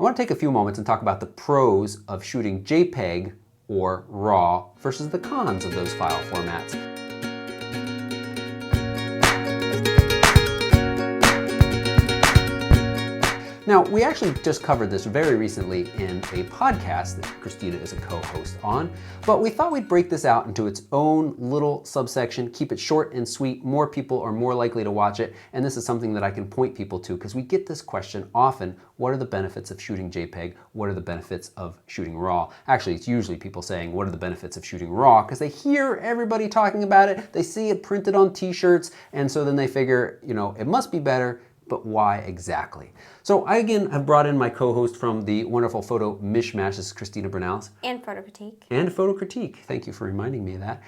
want to take a few moments and talk about the pros of shooting JPEG or RAW versus the cons of those file formats. Now, we actually just covered this very recently in a podcast that Christina is a co-host on, but we thought we'd break this out into its own little subsection, keep it short and sweet. More people are more likely to watch it, and this is something that I can point people to because we get this question often: what are the benefits of shooting JPEG? What are the benefits of shooting RAW? Actually, it's usually people saying, what are the benefits of shooting RAW? Because they hear everybody talking about it, they see it printed on t-shirts, and so then they figure, it must be better. But why exactly? So I again have brought in my co-host from the wonderful Photo Mishmash. This is Christina Brunels. And Photo Critique. And Photo Critique. Thank you for reminding me of that.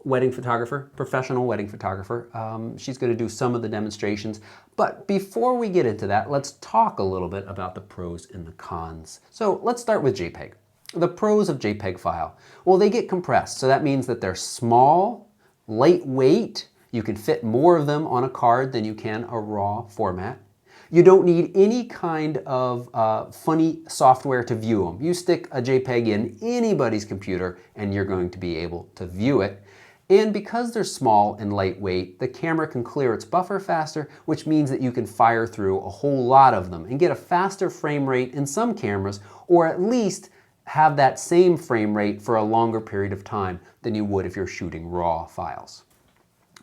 Wedding photographer, professional wedding photographer. She's going to do some of the demonstrations. But before we get into that, let's talk a little bit about the pros and the cons. So let's start with JPEG. The pros of JPEG file. Well, they get compressed. So that means that they're small, lightweight. You can fit more of them on a card than you can a RAW format. You don't need any kind of funny software to view them. You stick a JPEG in anybody's computer and you're going to be able to view it. And because they're small and lightweight, the camera can clear its buffer faster, which means that you can fire through a whole lot of them and get a faster frame rate in some cameras, or at least have that same frame rate for a longer period of time than you would if you're shooting RAW files.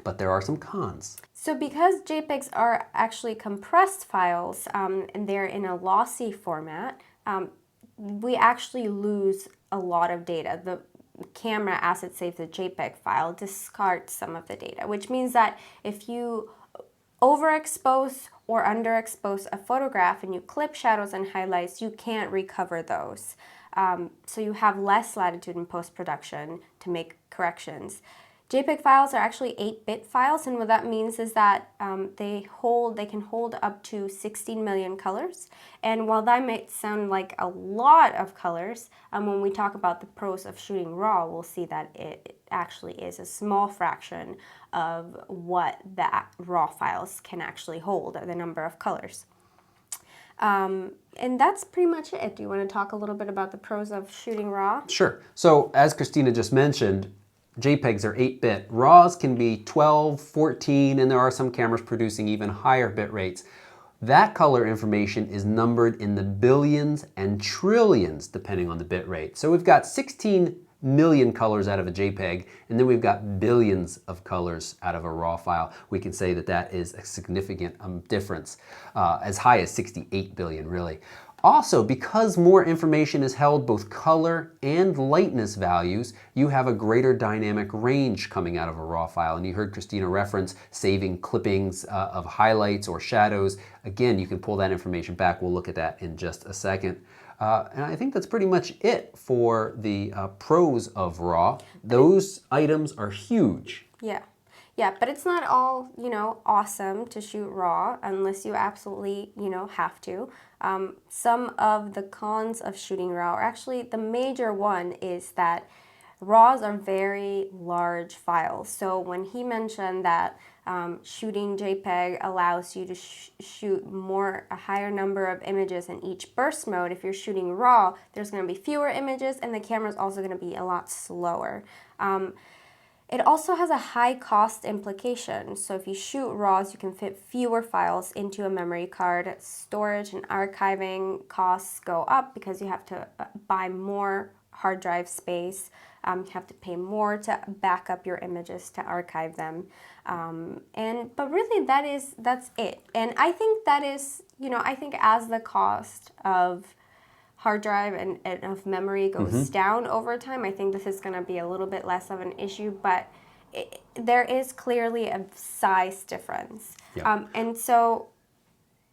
But there are some cons. So because JPEGs are actually compressed files and they're in a lossy format, we actually lose a lot of data. The camera, as it saves the JPEG file, discards some of the data, which means that if you overexpose or underexpose a photograph and you clip shadows and highlights, you can't recover those. So you have less latitude in post-production to make corrections. JPEG files are actually 8-bit files, and what that means is that they can hold up to 16 million colors. And while that might sound like a lot of colors, when we talk about the pros of shooting RAW, we'll see that it actually is a small fraction of what the RAW files can actually hold, the number of colors. And that's pretty much it. Do you want to talk a little bit about the pros of shooting RAW? Sure. So as Christina just mentioned, JPEGs are 8-bit. RAWs can be 12, 14, and there are some cameras producing even higher bit rates. That color information is numbered in the billions and trillions depending on the bit rate. So we've got 16 million colors out of a JPEG, and then we've got billions of colors out of a RAW file. We can say that that is a significant difference, as high as 68 billion really. Also, because more information is held, both color and lightness values, you have a greater dynamic range coming out of a RAW file. And you heard Christina reference saving clippings of highlights or shadows. Again, you can pull that information back. We'll look at that in just a second. And I think that's pretty much it for the pros of RAW. Those items are huge. Yeah. Yeah, but it's not all, awesome to shoot RAW unless you absolutely, have to. Some of the cons of shooting RAW, or actually the major one, is that RAWs are very large files. So when he mentioned that shooting JPEG allows you to shoot a higher number of images in each burst mode, if you're shooting RAW, there's going to be fewer images and the camera's also going to be a lot slower. It also has a high cost implication. So if you shoot RAWs, you can fit fewer files into a memory card. Storage and archiving costs go up because you have to buy more hard drive space. You have to pay more to back up your images to archive them. But really that's it. And I think that is, I think as the cost of hard drive and of memory goes down over time, I think this is going to be a little bit less of an issue, but there is clearly a size difference. Yep. And so,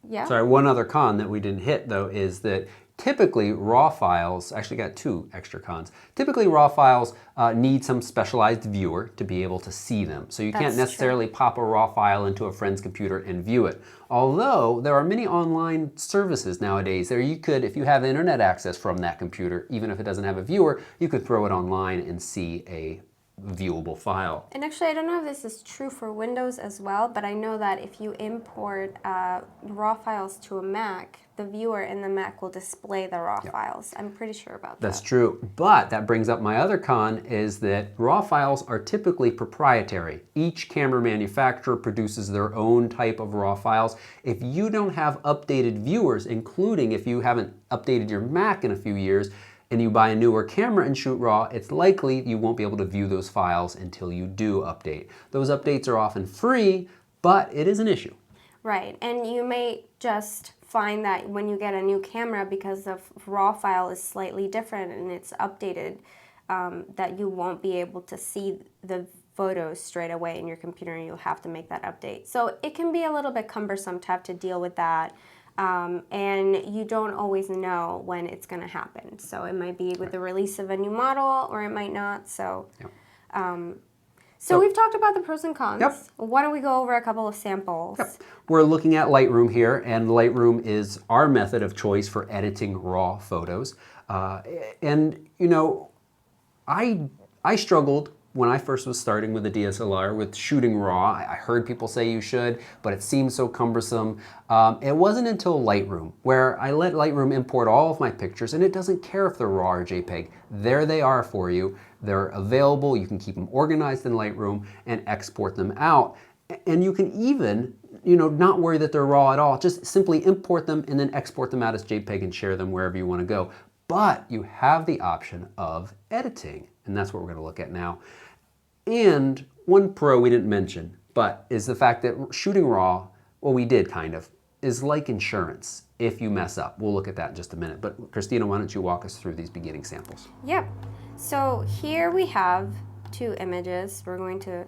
yeah. Sorry, one other con that we didn't hit though is that typically RAW files, actually got two extra cons. Typically RAW files need some specialized viewer to be able to see them. So you can't necessarily pop a RAW file into a friend's computer and view it. Although there are many online services nowadays that you could, if you have internet access from that computer, even if it doesn't have a viewer, you could throw it online and see a viewable file. And actually, I don't know if this is true for Windows as well, but I know that if you import RAW files to a Mac, the viewer in the Mac will display the RAW files. I'm pretty sure about that. That's true. But that brings up my other con, is that RAW files are typically proprietary. Each camera manufacturer produces their own type of RAW files. If you don't have updated viewers, including if you haven't updated your Mac in a few years, and you buy a newer camera and shoot RAW, it's likely you won't be able to view those files until you do update. Those updates are often free, but it is an issue. Right, and you may just find that when you get a new camera, because the RAW file is slightly different and it's updated, that you won't be able to see the photos straight away in your computer, and you'll have to make that update. So it can be a little bit cumbersome to have to deal with that, and you don't always know when it's going to happen. So it might be with the release of a new model, or it might not. So. So we've talked about the pros and cons. Yep. Why don't we go over a couple of samples? Yep. We're looking at Lightroom here, and Lightroom is our method of choice for editing RAW photos. And you know, I struggled when I first was starting with a DSLR with shooting RAW. I heard people say you should, but it seemed so cumbersome. It wasn't until Lightroom, where I let Lightroom import all of my pictures, and it doesn't care if they're RAW or JPEG. There they are for you. They're available. You can keep them organized in Lightroom and export them out. And you can even, you know, not worry that they're RAW at all. Just simply import them and then export them out as JPEG and share them wherever you want to go. But you have the option of editing, and that's what we're going to look at now. And one pro we didn't mention, but is the fact that shooting RAW, well, we did kind of, is like insurance if you mess up. We'll look at that in just a minute. But Christina, why don't you walk us through these beginning samples? Yep. So here we have two images. We're going to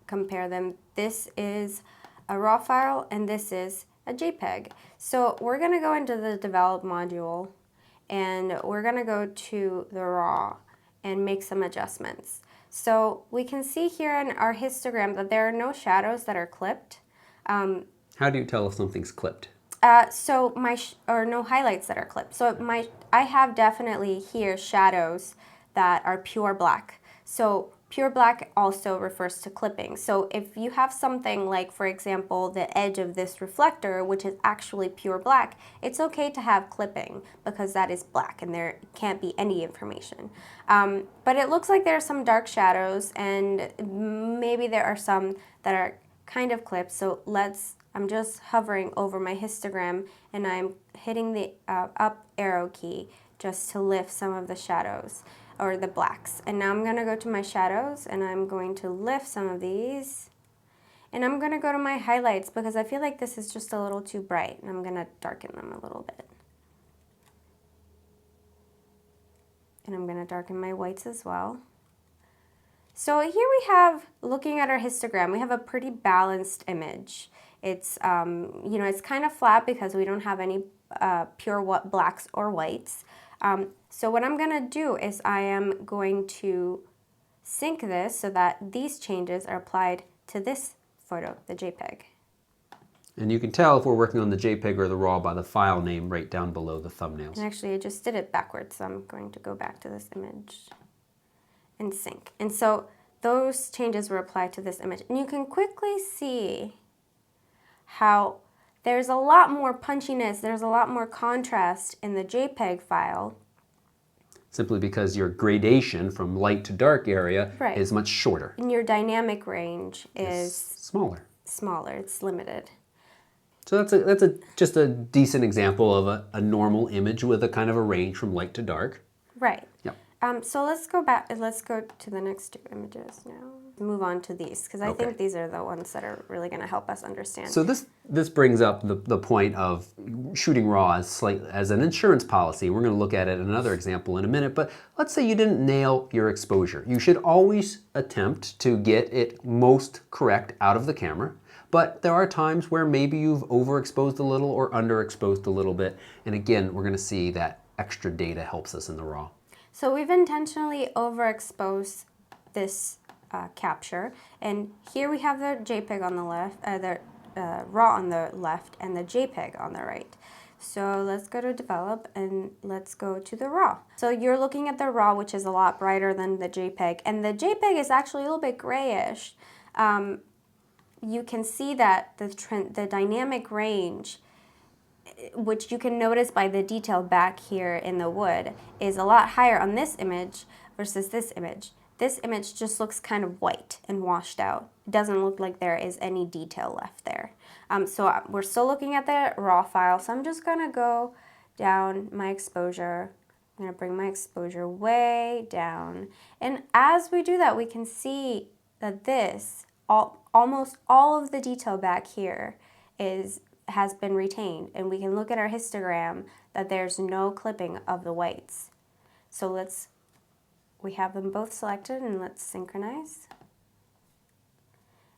compare them. This is a RAW file and this is a JPEG. So we're going to go into the develop module and we're going to go to the RAW and make some adjustments. So we can see here in our histogram that there are no shadows that are clipped. How do you tell if something's clipped? So or no highlights that are clipped. So I have definitely here shadows that are pure black. So pure black also refers to clipping. So if you have something like, for example, the edge of this reflector, which is actually pure black, it's okay to have clipping because that is black and there can't be any information. But it looks like there are some dark shadows and maybe there are some that are kind of clipped. So I'm just hovering over my histogram and I'm hitting the up arrow key just to lift some of the shadows or the blacks. And now I'm going to go to my shadows and I'm going to lift some of these. And I'm going to go to my highlights because I feel like this is just a little too bright and I'm going to darken them a little bit. And I'm going to darken my whites as well. So here we have, looking at our histogram, we have a pretty balanced image. It's, you know, it's kind of flat because we don't have any pure blacks or whites. So what I'm going to do is I am going to sync this so that these changes are applied to this photo, the JPEG. And you can tell if we're working on the JPEG or the RAW by the file name right down below the thumbnails. And actually I just did it backwards, so I'm going to go back to this image and sync. And so those changes were applied to this image. And you can quickly see how there's a lot more punchiness, there's a lot more contrast in the JPEG file. Simply because your gradation from light to dark area is much shorter. And your dynamic range is smaller. It's limited. So that's just a decent example of a normal image with a kind of a range from light to dark. Right. Yep. So let's go back. Let's go to the next two images now. Move on to these because I think these are the ones that are really going to help us understand. So this brings up the point of shooting RAW as an insurance policy. We're going to look at it in another example in a minute. But let's say you didn't nail your exposure. You should always attempt to get it most correct out of the camera. But there are times where maybe you've overexposed a little or underexposed a little bit. And again, we're going to see that extra data helps us in the RAW. So we've intentionally overexposed this capture, and here we have the JPEG on the left, the RAW on the left, and the JPEG on the right. So let's go to develop and let's go to the RAW. So you're looking at the RAW, which is a lot brighter than the JPEG, and the JPEG is actually a little bit grayish. You can see that the dynamic range which you can notice by the detail back here in the wood, is a lot higher on this image versus this image. This image just looks kind of white and washed out. It doesn't look like there is any detail left there. So we're still looking at the raw file, so I'm just gonna go down my exposure. I'm gonna bring my exposure way down. And as we do that, we can see that this, almost all of the detail back here has been retained. And we can look at our histogram that there's no clipping of the whites. So we have them both selected, and let's synchronize.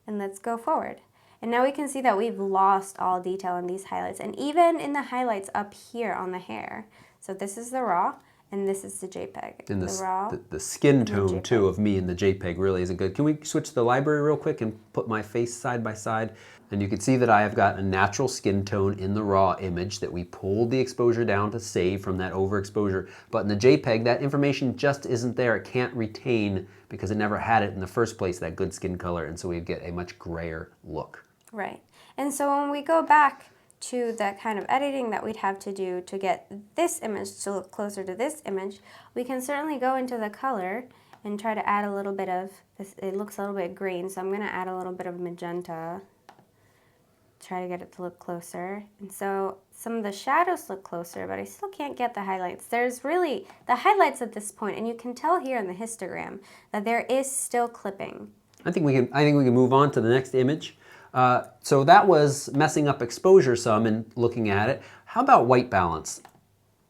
And let's go forward. And now we can see that we've lost all detail in these highlights, and even in the highlights up here on the hair. So this is the raw, and this is the JPEG. And the raw, the skin tone too of me and the JPEG really isn't good. Can we switch to the library real quick and put my face side by side? And you can see that I have got a natural skin tone in the raw image that we pulled the exposure down to save from that overexposure. But in the JPEG, that information just isn't there. It can't retain because it never had it in the first place, that good skin color. And so we get a much grayer look. Right. And so when we go back to the kind of editing that we'd have to do to get this image to look closer to this image, we can certainly go into the color and try to add a little bit of this. It looks a little bit green, so I'm going to add a little bit of magenta, try to get it to look closer. And so some of the shadows look closer, but I still can't get the highlights. There's really the highlights at this point, and you can tell here in the histogram that there is still clipping. I think we can move on to the next image. So that was messing up exposure some and looking at it. How about white balance?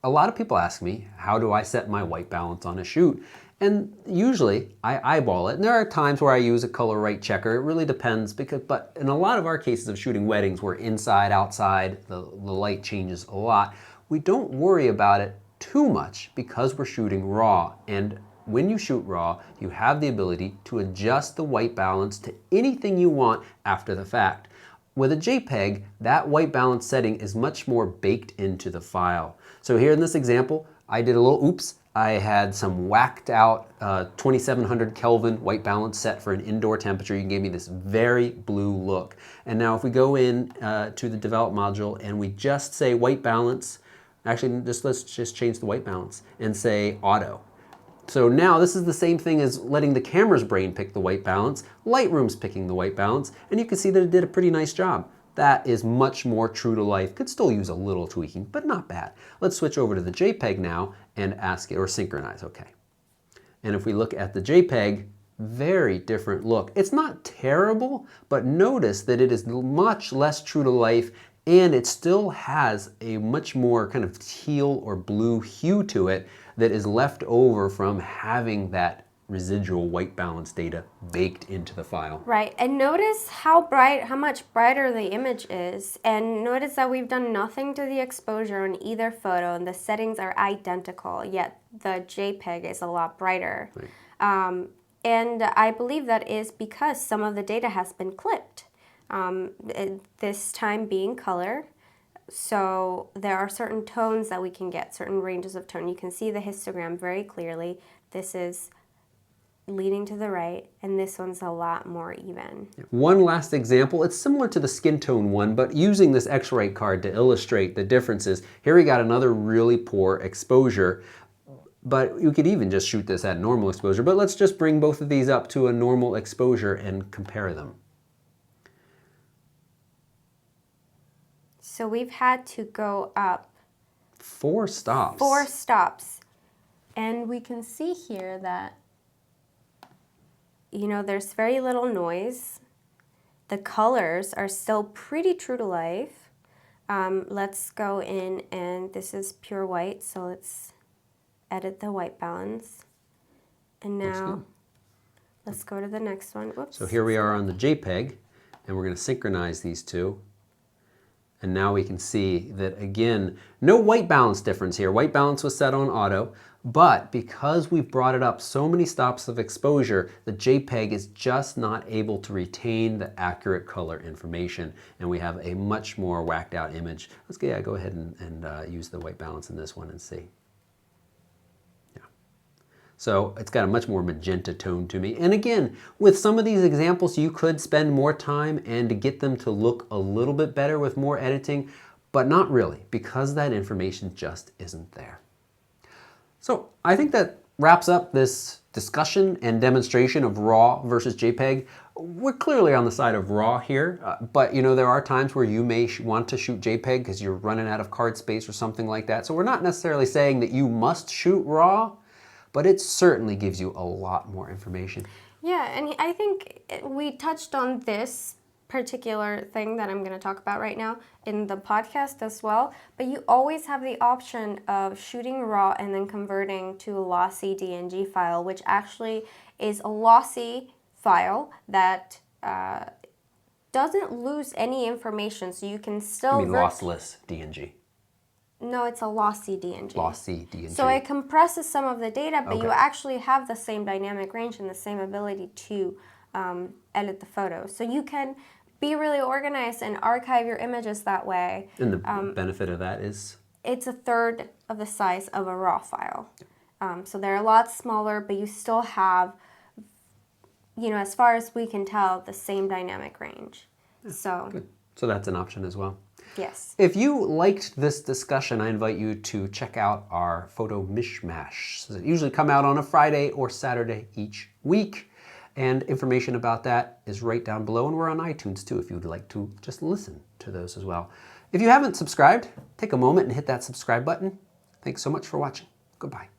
A lot of people ask me, how do I set my white balance on a shoot? And usually I eyeball it. And there are times where I use a color right checker. It really depends, but in a lot of our cases of shooting weddings, we're inside, outside, the light changes a lot. We don't worry about it too much because we're shooting raw. And when you shoot raw, you have the ability to adjust the white balance to anything you want after the fact. With a JPEG, that white balance setting is much more baked into the file. So here in this example, I did a little oops. I had some whacked out 2700 Kelvin white balance set for an indoor temperature. You gave me this very blue look. And now if we go in to the develop module and we just say white balance, actually let's just change the white balance and say auto. So now this is the same thing as letting the camera's brain pick the white balance. Lightroom's picking the white balance, and you can see that it did a pretty nice job. That is much more true to life. Could still use a little tweaking, but not bad. Let's switch over to the JPEG now and ask it, or synchronize, okay. And if we look at the JPEG, very different look. It's not terrible, but notice that it is much less true to life, and it still has a much more kind of teal or blue hue to it that is left over from having that residual white balance data baked into the file. Right, and notice how much brighter the image is, and notice that we've done nothing to the exposure on either photo, and the settings are identical, yet the JPEG is a lot brighter. Right. And I believe that is because some of the data has been clipped, this time being color. So there are certain tones that we can get, certain ranges of tone. You can see the histogram very clearly. This is leaning to the right, and this one's a lot more even. One last example, it's similar to the skin tone one, but using this X-ray card to illustrate the differences. Here we got another really poor exposure, but you could even just shoot this at normal exposure, but let's just bring both of these up to a normal exposure and compare them. So we've had to go up 4 stops. 4 stops. And we can see here that, you know, there's very little noise. The colors are still pretty true to life. Let's go in, and this is pure white, so let's edit the white balance. And now let's go to the next one. Whoops. So here we are on the JPEG, and we're going to synchronize these two. And now we can see that, again, no white balance difference here. White balance was set on auto, but because we've brought it up so many stops of exposure, the JPEG is just not able to retain the accurate color information, and we have a much more whacked out image. Let's go ahead and use the white balance in this one and see. So it's got a much more magenta tone to me. And again, with some of these examples, you could spend more time and to get them to look a little bit better with more editing. but not really, because that information just isn't there. So I think that wraps up this discussion and demonstration of RAW versus JPEG. We're clearly on the side of RAW here, but you know, there are times where you may want to shoot JPEG because you're running out of card space or something like that. So we're not necessarily saying that you must shoot RAW, but it certainly gives you a lot more information. Yeah, and I think we touched on this particular thing that I'm going to talk about right now in the podcast as well, but you always have the option of shooting RAW and then converting to a Lossy Dng file, which actually is a lossy file that doesn't lose any information, so you can still... You mean lossless DNG? No, it's a Lossy Dng. Lossy DNG. So it compresses some of the data, but Okay. you actually have the same dynamic range and the same ability to edit the photos. So you can be really organized and archive your images that way. And the benefit of that is? It's a third of the size of a RAW file. So they're a lot smaller, but you still have, you know, as far as we can tell, the same dynamic range. So, Good. So that's an option as well. yes. If you liked this discussion, I invite you to check out our photo mishmash. They usually come out on a Friday or Saturday each week. And information about that is right down below. And we're on iTunes too, if you would like to just listen to those as well. If you haven't subscribed, take a moment and hit that subscribe button. Thanks so much for watching. Goodbye.